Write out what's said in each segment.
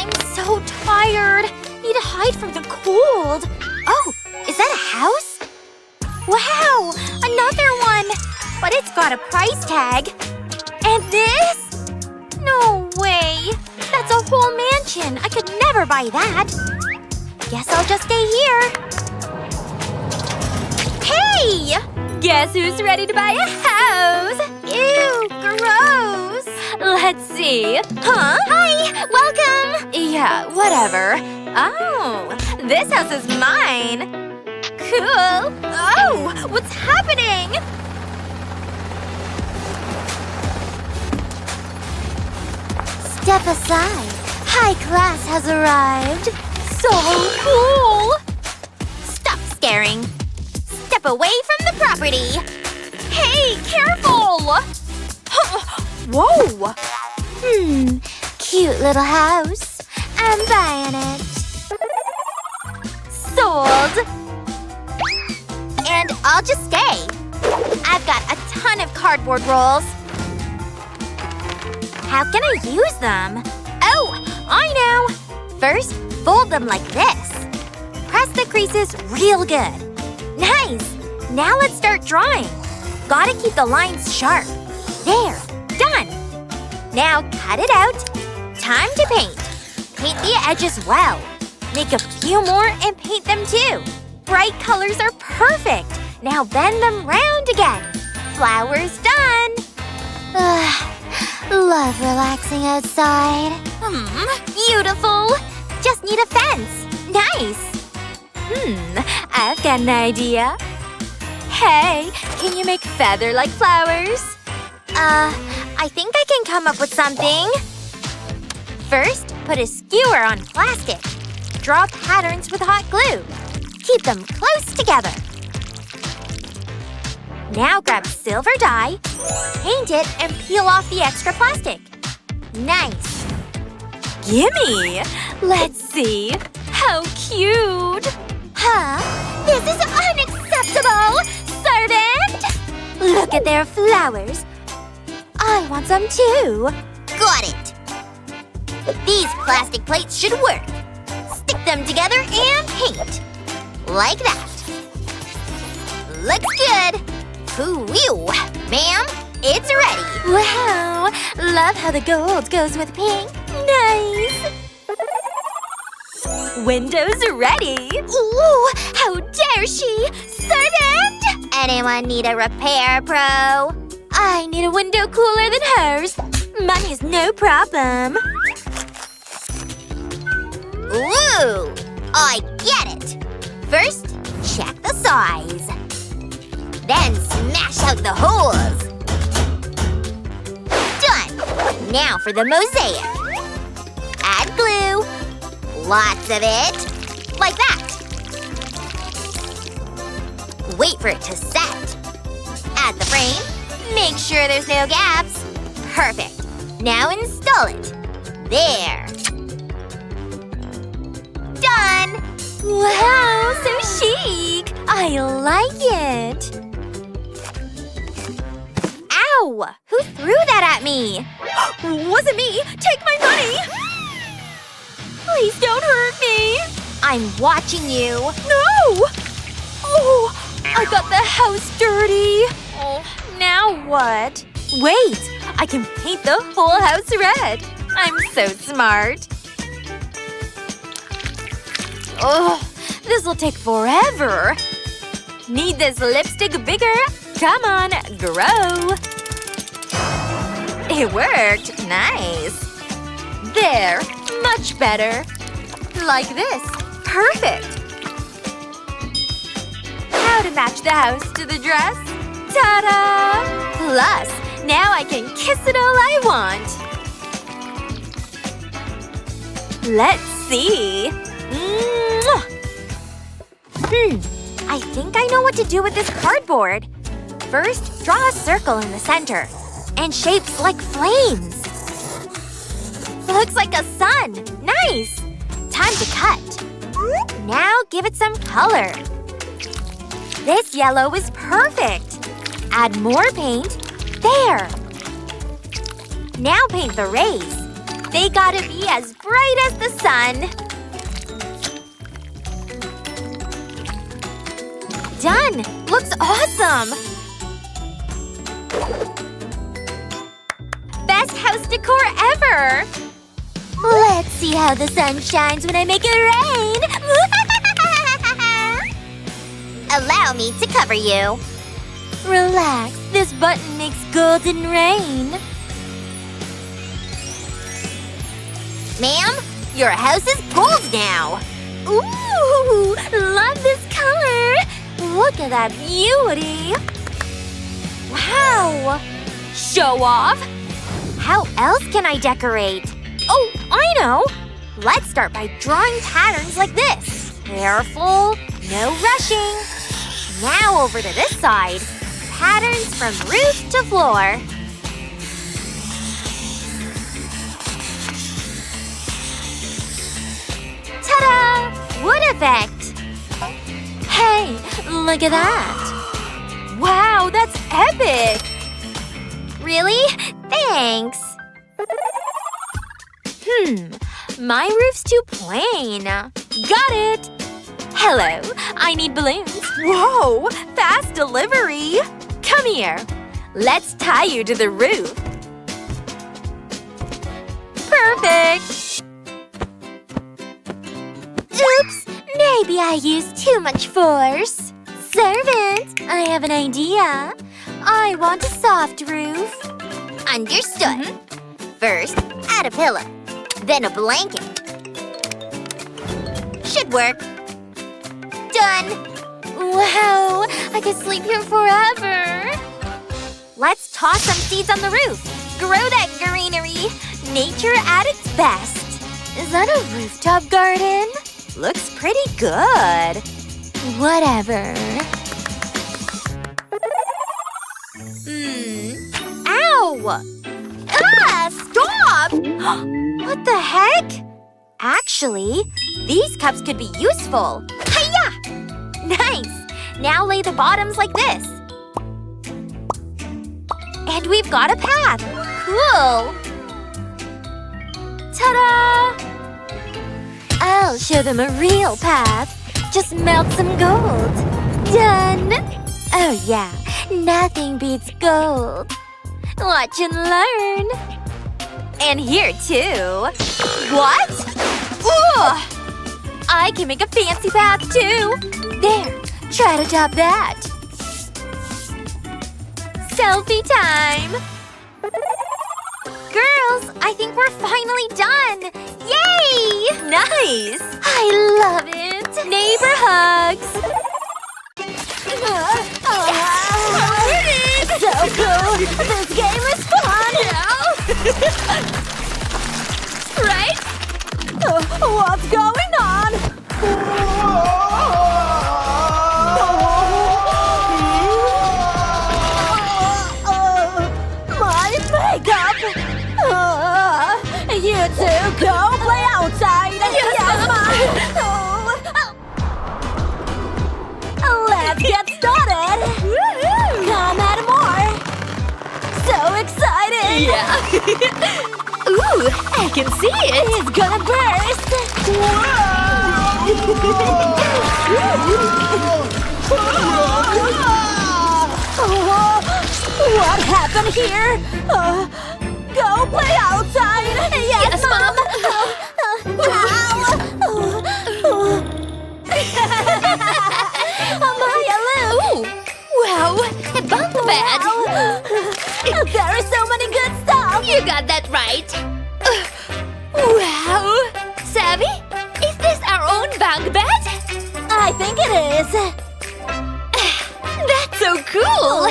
I'm so tired. Need to hide from the cold. Oh, is that a house? Wow, another one. But it's got a price tag. And this? No way. That's a whole mansion. I could never buy that. Guess I'll just stay here. Hey! Guess who's ready to buy a house? Ew, gross. Let's see. Huh? Hi, welcome. Yeah, whatever. Oh, this house is mine. Cool. Oh, what's happening? Step aside. High class has arrived. So cool! Stop staring. Step away from the property. Hey, careful! Whoa! Cute little house. I'm buying it. Sold. And I'll just stay. I've got a ton of cardboard rolls. How can I use them? Oh, I know! First, fold them like this. Press the creases real good. Nice! Now let's start drawing. Gotta keep the lines sharp. There. Done! Now cut it out. Time to paint. Paint the edges well. Make a few more and paint them too. Bright colors are perfect. Now bend them round again. Flowers done. Love relaxing outside. Beautiful. Just need a fence. Nice. I've got an idea. Hey, can you make feather-like flowers? I think I can come up with something. First, put a skewer on plastic. Draw patterns with hot glue. Keep them close together. Now grab silver dye, paint it, and peel off the extra plastic. Nice. Gimme! Let's see. How cute! Huh? This is unacceptable! Servant! Look at their flowers. I want some too. Got it. These plastic plates should work. Stick them together and paint. Like that. Looks good. Ooh, ma'am, it's ready. Wow. Love how the gold goes with pink. Nice. Windows ready. Ooh, how dare she! Servant! Anyone need a repair pro? I need a window cooler than hers. Money's no problem. Ooh, I get it. First, check the size. Then smash out the holes. Done. Now for the mosaic. Add glue. Lots of it. Like that. Wait for it to set. Add the frame. Make sure there's no gaps. Perfect. Now install it. There. Done! Wow, so chic! I like it! Ow! Who threw that at me? Wasn't me! Take my money! Please don't hurt me! I'm watching you! No! Oh! I got the house dirty! Oh, now what? Wait! I can paint the whole house red! I'm so smart! Oh, this'll take forever! Need this lipstick bigger? Come on, grow! It worked! Nice! There! Much better! Like this! Perfect! How to match the house to the dress? Ta-da! Plus, now I can kiss it all I want! Let's see… I think I know what to do with this cardboard. First, draw a circle in the center. And shapes like flames. Looks like a sun. Nice! Time to cut. Now give it some color. This yellow is perfect. Add more paint. There! Now paint the rays. They gotta be as bright as the sun. Done! Looks awesome! Best house decor ever! Let's see how the sun shines when I make it rain! Allow me to cover you. Relax, this button makes golden rain. Ma'am, your house is pulled now. Ooh, love this color. Look at that beauty. Wow. Show off. How else can I decorate? Oh, I know. Let's start by drawing patterns like this. Careful, no rushing. Now over to this side. Patterns from roof to floor. Ta-da! Wood effect! Hey, look at that! Wow, that's epic! Really? Thanks! My roof's too plain. Got it! Hello, I need balloons. Whoa! Fast delivery! Come here. Let's tie you to the roof. Perfect! Oops! Maybe I used too much force. Servant, I have an idea. I want a soft roof. Understood. First, add a pillow. Then a blanket. Should work. Done! Wow! I could sleep here forever! Let's toss some seeds on the roof. Grow that greenery. Nature at its best. Is that a rooftop garden? Looks pretty good. Whatever. Ow! Ah! Stop! What the heck? Actually, these cups could be useful. Hiya! Nice! Now lay the bottoms like this. And we've got a path. Cool! Ta-da! I'll show them a real path. Just melt some gold. Done! Oh yeah, nothing beats gold. Watch and learn. And here too. What? Ugh! I can make a fancy path too. There, try to top that. Selfie time! Girls, I think we're finally done! Yay! Nice! I love it! Neighbor hugs! Yes! So cool! This game is fun! Right? What's going on? My makeup! You two go play outside! Yes, Mom! Let's get started! Come add more! So excited! Yeah! Ooh, I can see it! It's gonna burst! What happened here? Go play outside! Yes, Mom! Maya-Lou! Wow, a bunk bed! There is so many good stuff! You got that right! Wow! Savvy? Is this our own bunk bed? I think it is! That's so cool!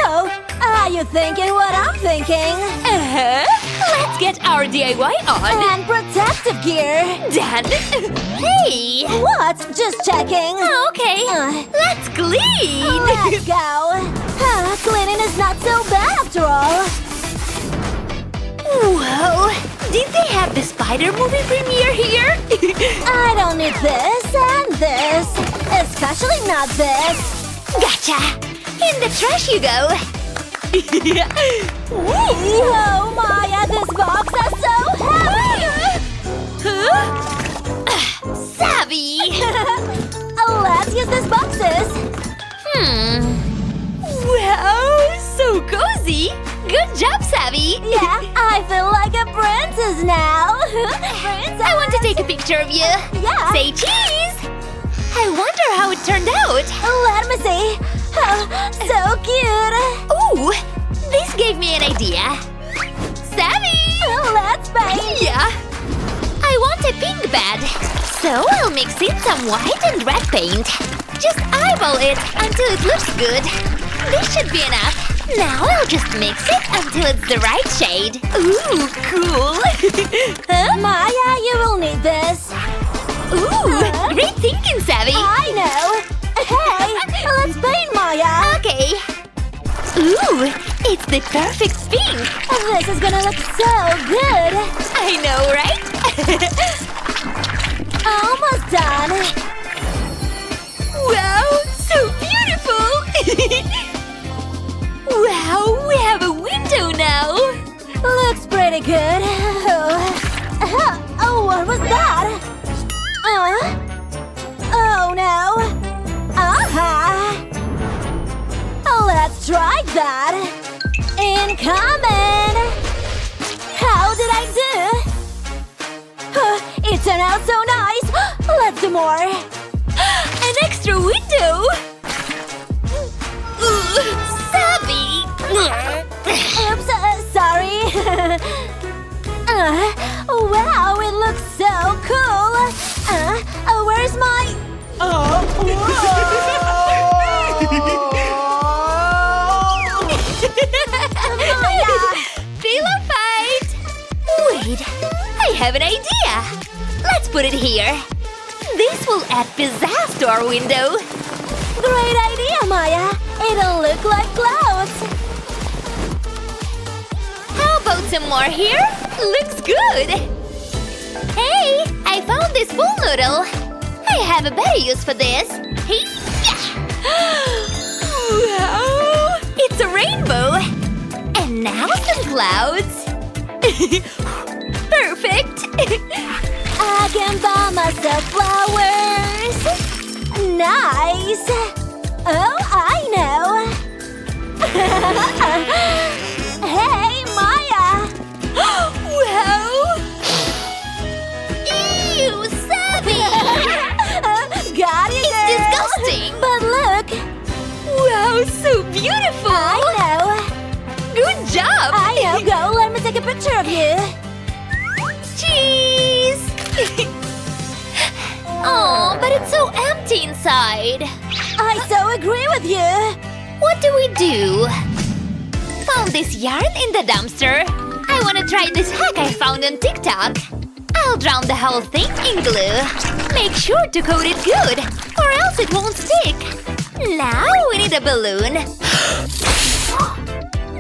Oh, are you thinking what I'm thinking? Let's get our DIY on! And protective gear! Done! Hey! What? Just checking! Okay, let's clean! Let's go! Cleaning is not so bad after all! Whoa! Did they have the Spider movie premiere here? I don't need this and this. Especially not this. Gotcha! In the trash you go! Oh Maya, this box is so delicious now! I want to take a picture of you! Yeah! Say cheese! I wonder how it turned out! Let me see! Oh, so cute! Ooh! This gave me an idea! Savvy! Let's paint! Yeah! I want a pink bed! So I'll mix in some white and red paint. Just eyeball it until it looks good. This should be enough. Now I'll just mix it until it's the right shade. Ooh, cool! Huh? Maya, you will need this. Ooh, great thinking, Savvy! I know! Hey, let's paint, Maya! Okay. Ooh, it's the perfect pink! This is gonna look so good! I know, right? Almost done! Wow, so beautiful! Wow, we have a window now! Looks pretty good. Oh, what was that? Oh no! Let's try that! Incoming! How did I do? It turned out so nice! Let's do more! An extra window! Savvy! Oops, sorry! Wow, it looks so cool! Where's my… Pillow fight! Wait, I have an idea! Let's put it here. This will add pizzazz to our window. Great idea, Maya! It'll look like clouds! How about some more here? Looks good! Hey, I found this pool noodle! I have a better use for this! Wow! It's a rainbow! And now some clouds! Perfect! I can buy myself flowers! Nice! Oh, I know! Hey, Maya! Wow! Ew, Savvy! Got it, It's girl. disgusting! But look! Wow, so beautiful! I know! Good job! I know, go! Let me take a picture of you! Cheese! Oh, but it's so empty inside. I so agree with you! What do we do? Found this yarn in the dumpster. I want to try this hack I found on TikTok. I'll drown the whole thing in glue. Make sure to coat it good, or else it won't stick. Now we need a balloon.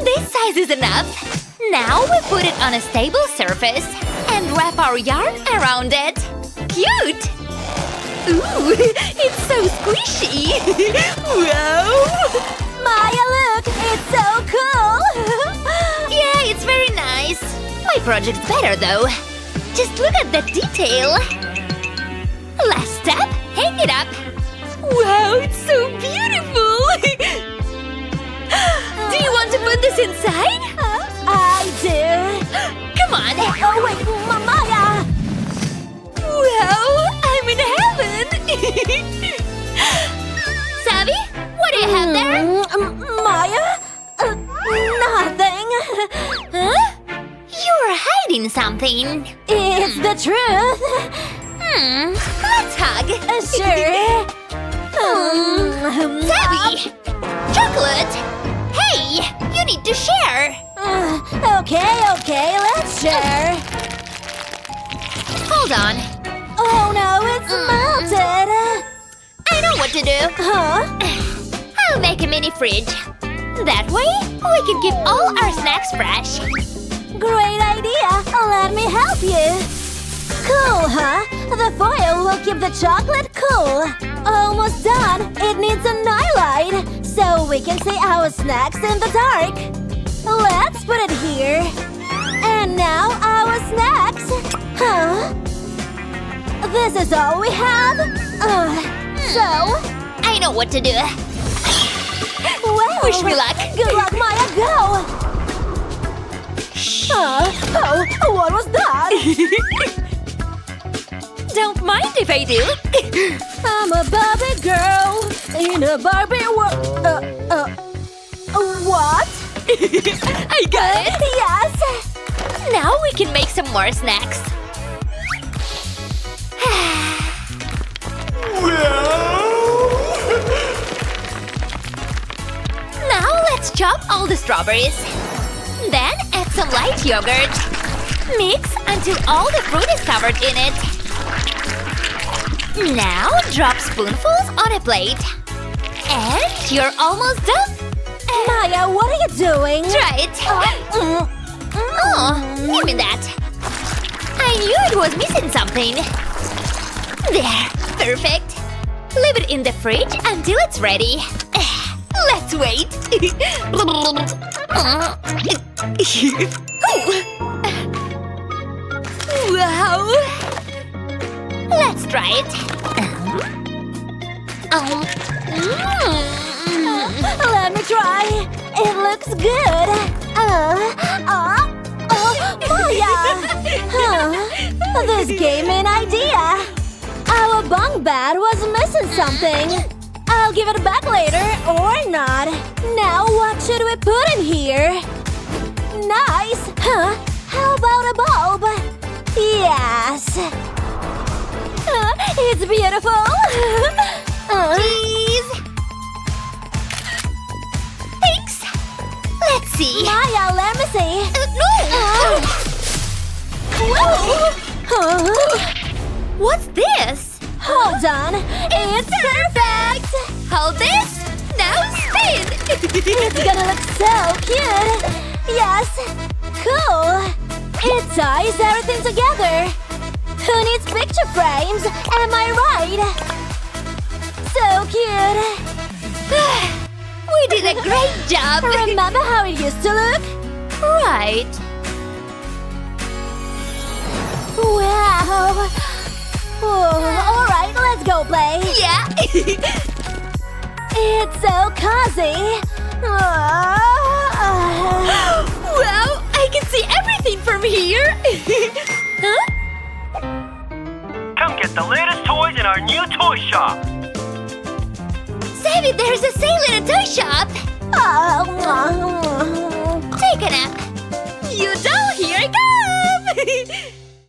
This size is enough. Now we put it on a stable surface and wrap our yarn around it. Cute! Ooh, it's so squishy! Wow! Maya, look! It's so cool! Yeah, it's very nice. My project's better though. Just look at that detail. Last step, hang it up. Wow, it's so beautiful! Do you want to put this inside? I do! Come on! Oh wait, Maya! Wow, I'm in heaven! Savvy, what do you have there? Maya? Nothing! Huh? You're hiding something. It's the truth! Let's hug. Sure! Savvy! Chocolate! Hey, you need to share. Okay, let's share! Hold on. Oh no, it's melted! I know what to do. Huh? I'll make a mini fridge. That way, we can keep all our snacks fresh. Great idea! Let me help you! Cool, huh? The foil will keep the chocolate cool! Almost done! It needs a nightlight, so we can see our snacks in the dark! Let's put it here! And now our snacks! Huh? This is all we have? So? I know what to do. Well, Wish me luck. Good luck, Maya, go! Oh, what was that? Don't mind if I do. I'm a Barbie girl in a Barbie world. What? I got it. Yes. Now we can make some more snacks. Now let's chop all the strawberries. Then add some light yogurt. Mix until all the fruit is covered in it. Now drop spoonfuls on a plate. And you're almost done. Maya, what are you doing? Try it. Oh, give me that. I knew it was missing something. There, perfect. Leave it in the fridge until it's ready. Let's wait. Wow. Let's try it. Let me try. It looks good. Maya! This gaming idea. Our bunk bed was missing something. I'll give it back later, or not. Now what should we put in here? Nice! Huh? How about a bulb? Yes! It's beautiful! Cheese! Thanks! Let's see. Maya, let me see. No! What's this? Hold on. It's perfect! Hold this. Now spin! It's gonna look so cute! Yes! Cool! It ties everything together! Who needs picture frames? Am I right? So cute! We did a great job! Remember how it used to look? Right. Wow! Alright, let's go play! Yeah! It's so cozy! Wow! I can see everything from here! Huh? Come get the latest toys in our new toy shop! Savvy, there's a sale in a toy shop! Take a nap! You doll, here I come!